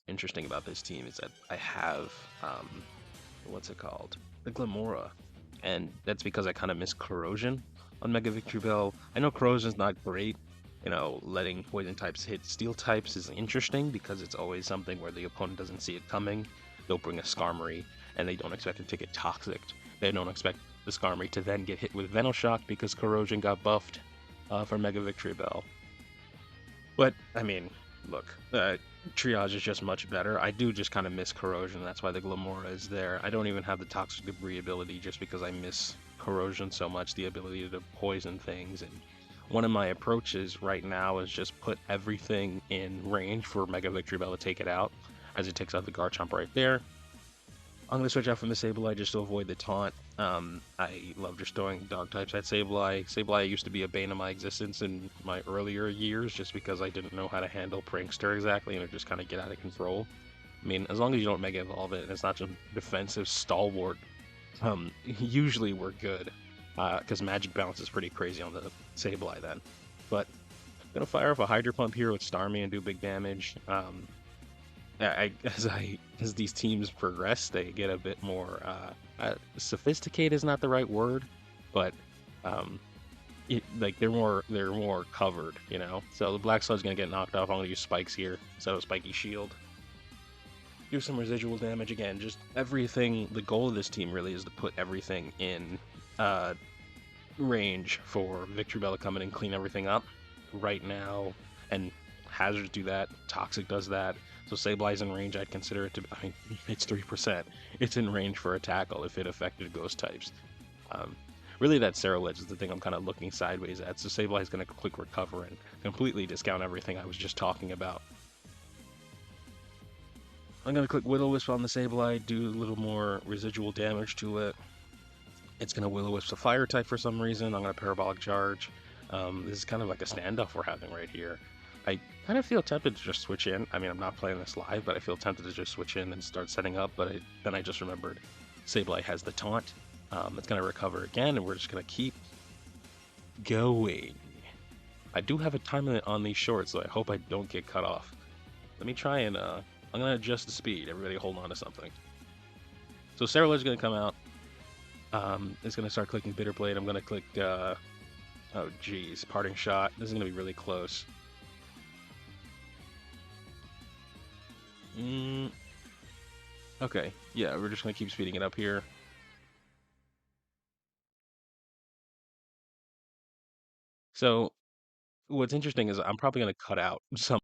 interesting about this team is that I have what's it called? The Glamora. And that's because I kind of miss Corrosion on Mega Victory Bell. I know Corrosion's not great. Letting poison types hit steel types is interesting because it's always something where the opponent doesn't see it coming. They'll bring a Skarmory and they don't expect it to get toxic. They don't expect the Skarmory to then get hit with Venoshock because Corrosion got buffed for Mega Victory Bell. But I mean, look, triage is just much better. I do just kind of miss corrosion. That's why the Glamora is there. I don't even have the toxic debris ability just because I miss corrosion so much. The ability to poison things. And one of my approaches right now is just put everything in range for Mega Victory Bell to take it out, as it takes out the Garchomp right there. I'm going to switch out from the Sableye just to avoid the taunt. I love just throwing dog types at Sableye. Sableye used to be a bane of my existence in my earlier years just because I didn't know how to handle Prankster exactly and it just kind of get out of control. I mean, as long as you don't Mega Evolve it and it's not just defensive stalwart, usually we're good. Because Magic Bounce is pretty crazy on the Sableye then. But I'm going to fire off a Hydro Pump here with Starmie and do big damage. As these teams progress, they get a bit more sophisticated is not the right word, but like they're more covered, you know. So the Black Sludge gonna get knocked off. I'm gonna use spikes here instead of Spiky Shield. Do some residual damage again. Just everything. The goal of this team really is to put everything in uh, range for Victory Bell to come in and clean everything up right now, and Hazards do that. Toxic does that. So Sableye's in range. I'd consider it to. I mean, it's 3%. It's in range for a tackle if it affected ghost types. Um, really, that Ledge is the thing I'm kind of looking sideways at. So Sableye's going to quick recover and completely discount everything I was just talking about. I'm going to click Will-O-Wisp on the Sableye, do a little more residual damage to it. It's going to Will-O-Wisp a fire type for some reason. I'm going to Parabolic Charge. This is kind of like a standoff we're having right here. I kind of feel tempted to just switch in. I mean, I'm not playing this live, but I feel tempted to just switch in and start setting up. But then I just remembered Sableye has the taunt. It's going to recover again, and we're just going to keep going. I do have a time limit on these shorts, so I hope I don't get cut off. Let me try and, I'm going to adjust the speed. Everybody hold on to something. So Sarah is going to come out. It's going to start clicking Bitter Blade. I'm going to click, oh geez, Parting Shot. This is going to be really close. Okay, yeah, we're just going to keep speeding it up here. So what's interesting is I'm probably going to cut out some